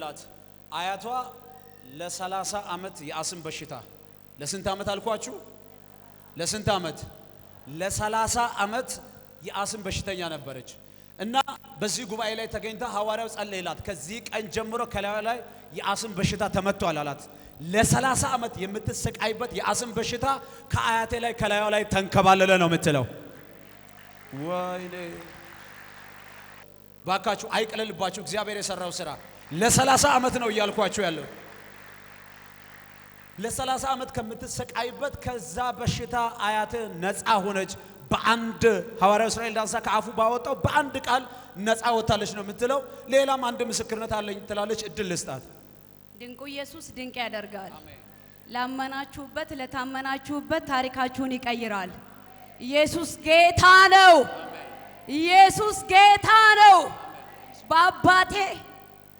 ይውላት አያቷ ለ30 ዓመት የአስም በሽታ ለስንት ዓመት አልኳችሁ? ለስንት ዓመት? ለ30 ዓመት የአስም በሽተኛ ነበረች እና በዚህ ጉባኤ ላይ ተገኝታ ሐዋርያው ጸለየላት። ከዚህ ቀን ጀምሮ ከላዩ ላይ የአስም በሽታ ተመቷል አላት። ለ30 ዓመት የምትሰቃይበት የአስም በሽታ ከአያቴ ላይ ከላዩ ላይ ተንከባለለ ነው የምትለው። ወይኔ ባካችሁ አይቀለልባችሁ እግዚአብሔር የሰራው ስራ። ለ30 ዓመት ነው እያልኳችሁ ያለው። ለ30 ዓመት ከምትሰቃይበት ከዛ በሽታ አያቴ ነፃ ሆነች። በአንድ ሐዋርያው እስራኤል ዳንሳ ከአፉ ባወጣው በአንድ ቃል ነፃ ወጣለች ነው የምትለው። ሌላም አንድ ምስክርነት አለኝ ትላለች። እድል ልስጣት። ድንቁ ኢየሱስ ድንቅ ያደርጋል። ላመናችሁበት ለታመናችሁበት ታሪካችሁን ይቀይራል። ኢየሱስ ጌታ ነው። ኢየሱስ ጌታ ነው። በአባቴ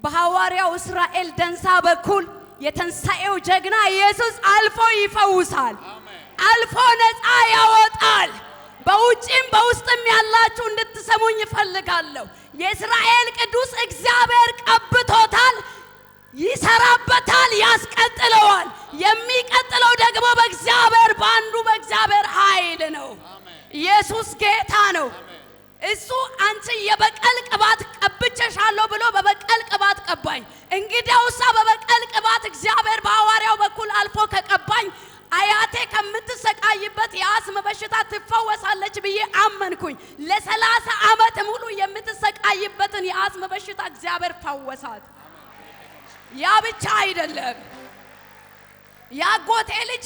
በሐዋርያው እስራኤል ዳንሳ በኩል የተንሳኤው ጀግና ኢየሱስ አልፎ ይፈውሳል። አልፎ ነፃ ያወጣል። በውጭም በውስጥም ያላችሁ እንድትሰሙኝ ይፈልጋለሁ። የእስራኤል ቅዱስ እግዚአብሔር ቀብቶታል፣ ይሰራበታል፣ ያስቀጥለዋል። የሚቀጥለው ደግሞ በእግዚአብሔር ባንዱ በእግዚአብሔር ኃይል ነው። ኢየሱስ ጌታ ነው። እሱ አንቺ የበቀል ቅባት ቀብቼሻለሁ ብሎ በበቀል ቅባት ቀባኝ። እንግዲያውሳ በበቀል ቅባት እግዚአብሔር በሐዋርያው በኩል አልፎ ከቀባኝ አያቴ ከምትሰቃይበት የአስም በሽታ ትፈወሳለች ብዬ አመንኩኝ። ለ30 ዓመት ሙሉ የምትሰቃይበትን የአስም በሽታ እግዚአብሔር ፈወሳት። ያ ብቻ አይደለም፣ ያጎቴ ልጅ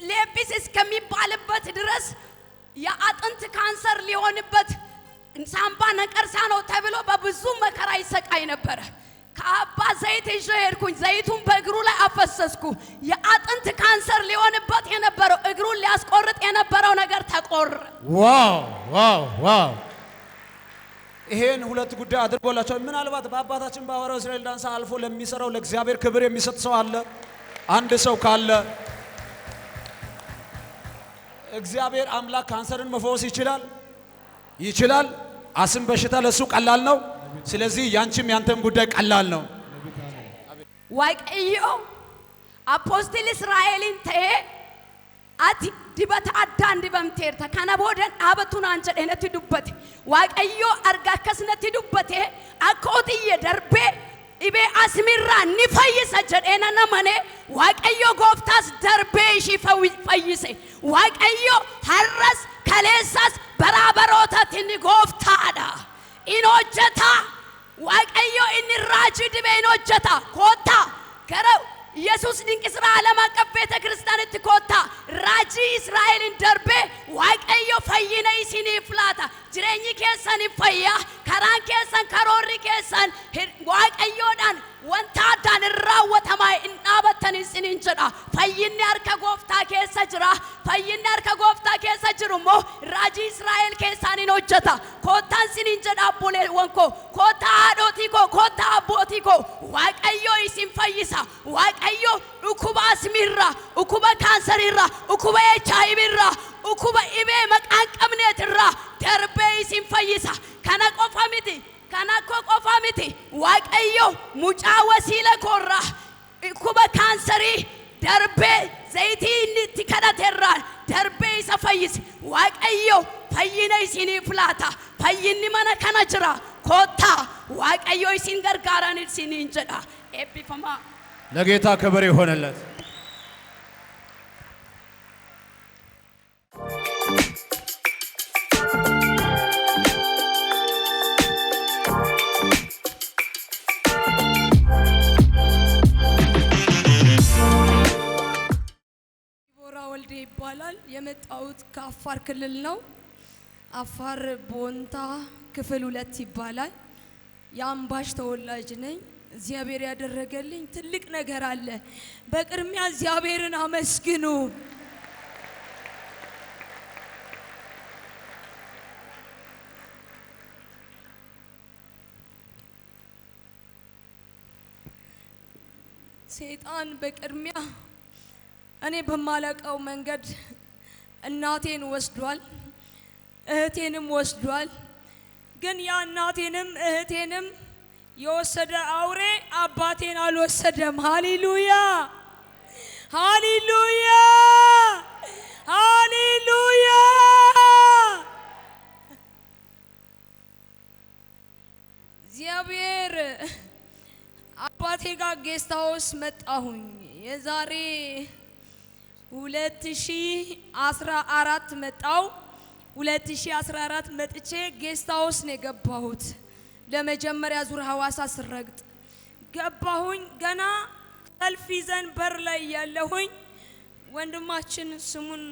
ሌጲስ እስከሚባልበት ድረስ የአጥንት ካንሰር ሊሆንበት ሳምባ ነቀርሳ ነው ተብሎ በብዙ መከራ ይሰቃይ ነበር። ከአባ ዘይት ይዤ ሄድኩኝ። ዘይቱን በእግሩ ላይ አፈሰስኩ። የአጥንት ካንሰር ሊሆንበት የነበረው እግሩን ሊያስቆርጥ የነበረው ነገር ተቆረጠ። ዋው ዋው ዋው! ይሄን ሁለት ጉዳይ አድርጎላቸዋል። ምናልባት በአባታችን በሐዋርያው እስራኤል ዳንሳ አልፎ ለሚሰራው ለእግዚአብሔር ክብር የሚሰጥ ሰው አለ? አንድ ሰው ካለ እግዚአብሔር አምላክ ካንሰርን መፈወስ ይችላል። ይችላል። አስም በሽታ ለሱ ቀላል ነው። ስለዚህ ያንቺም ያንተም ጉዳይ ቀላል ነው። ዋቀዮ አፖስቶል እስራኤልን ተሄ አቲ ዲበታ አዳን ዲበምቴር ተከናቦደን አበቱን አንጨደነት ዱበት ዋቀዮ አርጋከስነት ዱበቴ አኮቲየ ደርቤ ኢቤ አስሚራ ንፈይሰ ጀደና ነመኔ ዋቀዮ ጎፍታስ ደርቤ ይፈው ፈይሰ ዋቀዮ ሐረስ ከሌሳስ በራበሮታት ንጎፍታዳ ኢኖጀታ ዋቀዮ ኢንራጅ ድቤ ኢኖጀታ ኮታ ከረው ኢየሱስ ድንቅ ስራ ዓለም አቀፍ ቤተ ክርስቲያን ትኮታ ራጂ እስራኤልን ደርቤ ዋቀዮ ፈይነይ ሲኒ ፍላታ ጅሬኝ ከሰን ፈያ ከራን ከሰን ከሮሪ ከሰን ዋቀዮዳን ወንታዳን ራወተማይ እናበተን ሲኒን ጀዳ ፈይነ አርከ ጎፍታ ከሰ ጅራ ፈይነ አርከ ጎፍታ ከሰ ጅሩሞ ራጂ እስራኤል ከሳኒ ኖጀታ ኮታን ሲኒን ጀዳ ቦሌ ወንኮ ኮታ አዶቲኮ ኮታ አቦቲኮ ዋቀዮ ይሲን ፈይሳ ዋቀዮ ኡኩባ አስሚራ ኡኩባ ካንሰሪራ ኡኩባ ኤችአይቪራ ኡኩባ ኢቤ መቃንቀምኔትራ ደርቤ ይሲን ፈይሳ ከነ ቆፋሚቲ ከናኮ ቆፋሚቲ ዋቀዮ ሙጫ ወሲለ ኮራ ኡኩባ ካንሰሪ ደርቤ ዘይቲ ንትከዳተራ ደርቤ ይሰፈይስ ዋቀዮ ፈይነይ ሲኒ ፍላታ ፈይኒ መነ ከነጅራ ኮታ ዋቀዮ ይሲን ገርጋራን ሲኒ እንጀዳ ኤቢፈማ ለጌታ ክብር ይሆንለት። ወልዴ ይባላል። የመጣሁት ከአፋር ክልል ነው። አፋር ቦንታ ክፍል 2 ይባላል። የአምባሽ ተወላጅ ነኝ። እግዚአብሔር ያደረገልኝ ትልቅ ነገር አለ። በቅድሚያ እግዚአብሔርን አመስግኑ። ሰይጣን በቅድሚያ እኔ በማላቀው መንገድ እናቴን ወስዷል፣ እህቴንም ወስዷል። ግን ያ እናቴንም እህቴንም የወሰደ አውሬ አባቴን አልወሰደም። ሃሌሉያ ሃሌሉያ ሃሌሉያ። እግዚአብሔር አባቴ ጋር ጌስት ሃውስ መጣሁኝ። የዛሬ 2014 መጣው። 2014 መጥቼ ጌስት ሃውስ ነው የገባሁት። ለመጀመሪያ ዙር ሐዋሳ ስረግጥ ገባሁኝ። ገና ሰልፍ ይዘን በር ላይ ያለሁኝ ወንድማችን ስሙን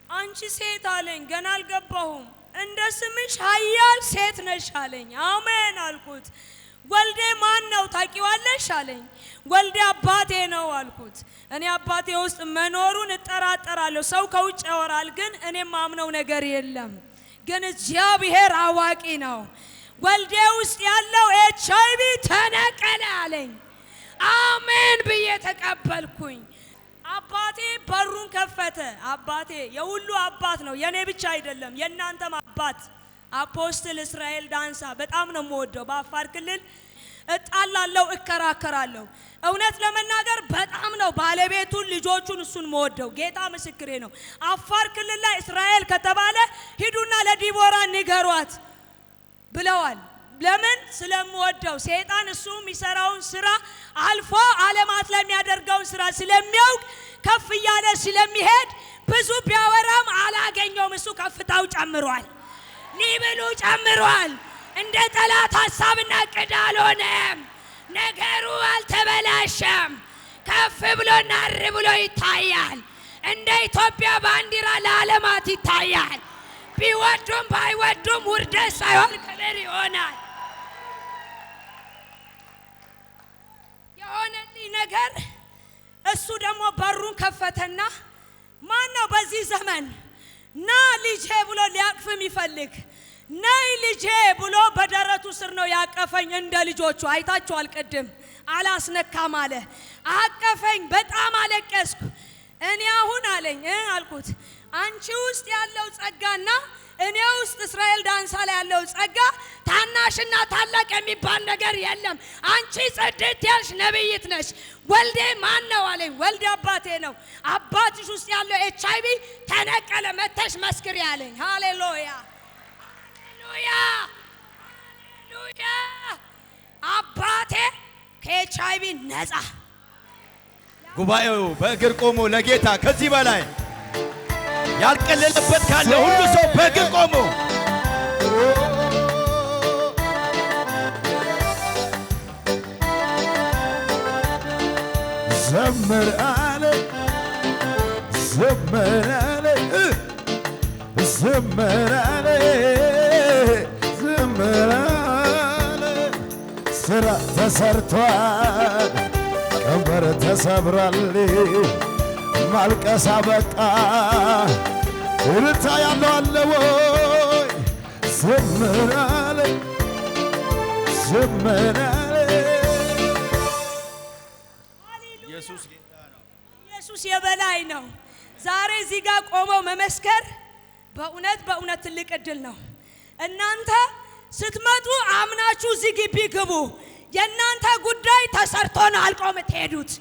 አንቺ ሴት አለኝ። ገና አልገባሁም። እንደ ስምሽ ኃያል ሴት ነሽ አለኝ። አሜን አልኩት። ወልዴ ማን ነው ታውቂዋለሽ አለኝ። ወልዴ አባቴ ነው አልኩት። እኔ አባቴ ውስጥ መኖሩን እጠራጠራለሁ። ሰው ከውጭ ያወራል፣ ግን እኔ ማምነው ነገር የለም። ግን እግዚአብሔር አዋቂ ነው። ወልዴ ውስጥ ያለው HIV ተነቀለ አለኝ። አሜን ብዬ ተቀበልኩኝ። አባቴ በሩን ከፈተ። አባቴ የሁሉ አባት ነው፣ የኔ ብቻ አይደለም፣ የእናንተም አባት አፖስትል እስራኤል ዳንሳ በጣም ነው የምወደው። በአፋር ክልል እጣላለሁ፣ እከራከራለሁ። እውነት ለመናገር በጣም ነው ባለቤቱን፣ ልጆቹን፣ እሱን የምወደው። ጌታ ምስክሬ ነው። አፋር ክልል ላይ እስራኤል ከተባለ ሂዱና ለዲቦራ ንገሯት ብለዋል። ለምን? ስለምወደው። ሰይጣን እሱ የሚሰራውን ስራ አልፎ ዓለማት ላይ የሚያደርገውን ስራ ስለሚያውቅ ከፍ እያለ ስለሚሄድ ብዙ ቢያወራም አላገኘውም። እሱ ከፍታው ጨምሯል፣ ሊብሉ ጨምሯል። እንደ ጠላት ሐሳብና ዕቅድ አልሆነም። ነገሩ አልተበላሸም። ከፍ ብሎና አር ብሎ ይታያል። እንደ ኢትዮጵያ ባንዲራ ለዓለማት ይታያል። ቢወዱም ባይወዱም ውርደት ሳይሆን ክብር ይሆናል። የሆነልኝ ነገር እሱ ደግሞ በሩን ከፈተና ማን ነው በዚህ ዘመን ና ልጄ ብሎ ሊያቅፍ የሚፈልግ? ነይ ልጄ ብሎ በደረቱ ስር ነው ያቀፈኝ። እንደ ልጆቹ አይታችኋል። ቅድም አላስነካም አለ። አቀፈኝ። በጣም አለቀስኩ። እኔ አሁን አለኝ አልኩት፣ አንቺ ውስጥ ያለው ጸጋና እኔ ውስጥ እስራኤል ዳንሳ ላይ ያለው ጸጋ ታናሽና ታላቅ የሚባል ነገር የለም። አንቺ ጽድት ያልሽ ነብይት ነሽ። ወልዴ ማን ነው አለኝ። ወልዴ አባቴ ነው። አባትሽ ውስጥ ያለው HIV ተነቀለ፣ መተሽ መስክሪ አለኝ። ሃሌሉያ ሃሌሉያ ሃሌሉያ። አባቴ ከHIV ነፃ። ጉባኤው በእግር ቆሞ ለጌታ ከዚህ በላይ ያልቀለለበት ካለ ሁሉ ሰው በእግር ቆሞ ዘምር አለ ዘምር አለ ዘምር አለ ዘምር አለ። ስራ ተሰርቷል፣ ቀንበር ተሰብሯል፣ ማልቀሳ በቃ እልልታ ያለው አለ ወይ? ዘምር አለ ዘምር አለ። ኢየሱስ ጌታ ነው። ኢየሱስ የበላይ ነው። ዛሬ እዚህ ጋር ቆመው መመስከር በእውነት በእውነት ትልቅ እድል ነው። እናንተ ስትመጡ አምናችሁ እዚህ ግቢ ግቡ። የእናንተ ጉዳይ ተሰርቶ ነው አልቆ የምትሄዱት።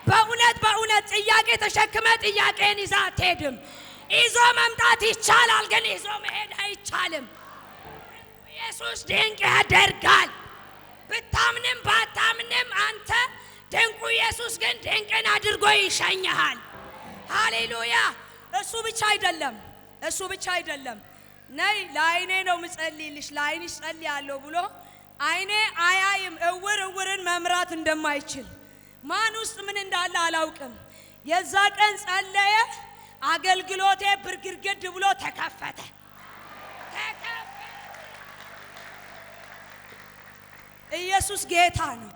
በእውነት በእውነት ጥያቄ ተሸክመ ጥያቄን ይዛ አትሄድም። ይዞ መምጣት ይቻላል፣ ግን ይዞ መሄድ አይቻልም። ኢየሱስ ድንቅ ያደርጋል። ብታምንም ባታምንም አንተ ድንቁ ኢየሱስ ግን ድንቅን አድርጎ ይሸኝሃል። ሃሌሉያ። እሱ ብቻ አይደለም፣ እሱ ብቻ አይደለም። ነይ ለዓይኔ ነው ምጸልይልሽ፣ ለዓይንሽ ጸልያለሁ ብሎ ዓይኔ አያይም። እውርን መምራት እንደማይችል ማን ውስጥ ምን እንዳለ አላውቅም። የዛ ቀን ጸለየ። አገልግሎቴ ብርግርግድ ብሎ ተከፈተ። ኢየሱስ ጌታ ነው።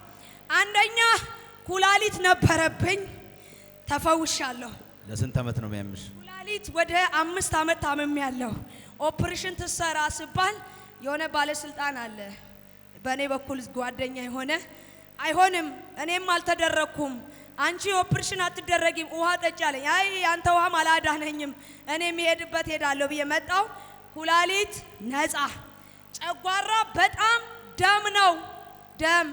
አንደኛ ኩላሊት ነበረብኝ፣ ተፈውሻለሁ። ለስንት ዓመት ነው የሚያምሽ? ኩላሊት ወደ 5 ዓመት ታምሜያለሁ። ኦፕሬሽን ትሰራ ሲባል የሆነ ባለስልጣን አለ በእኔ በኩል ጓደኛ የሆነ አይሆንም፣ እኔም አልተደረኩም፣ አንቺ ኦፕሬሽን አትደረጊም፣ ውሃ ጠጪ አለኝ። አይ አንተ ውሃም አላዳነኝም፣ እኔ የሚሄድበት ሄዳለሁ ብዬ መጣው። ኩላሊት ነፃ፣ ጨጓራ በጣም ደም ነው ደም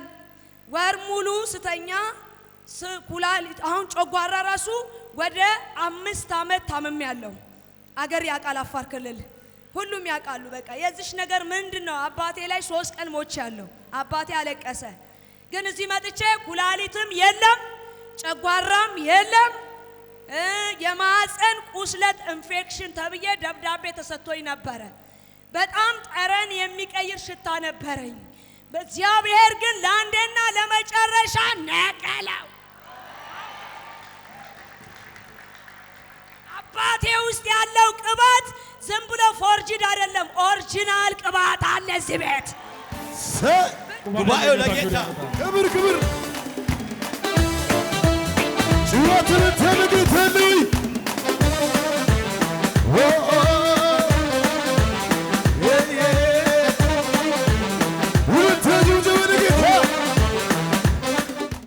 ወር ሙሉ ስተኛ ኩላሊት አሁን ጨጓራ ራሱ ወደ 5 ዓመት ታመሚያለሁ። አገር ያውቃል አፋር ክልል ሁሉም ያውቃሉ። በቃ የዚሽ ነገር ምንድነው? አባቴ ላይ 3 ቀን ሞቻለሁ። አባቴ አለቀሰ። ግን እዚህ መጥቼ ኩላሊትም የለም ጨጓራም የለም የማህፀን ቁስለት ኢንፌክሽን ተብዬ ደብዳቤ ተሰጥቶኝ ነበረ። በጣም ጠረን የሚቀይር ሽታ ነበረኝ። በእግዚአብሔር ግን ለአንዴና ለመጨረሻ ነቀለው። አባቴ ውስጥ ያለው ቅባት ዝም ብሎ ፎርጅድ አይደለም፣ ኦሪጂናል ቅባት አለ እዚህ ቤት። ጉባኤው ለጌታ ክብር ክብር ጩኸትን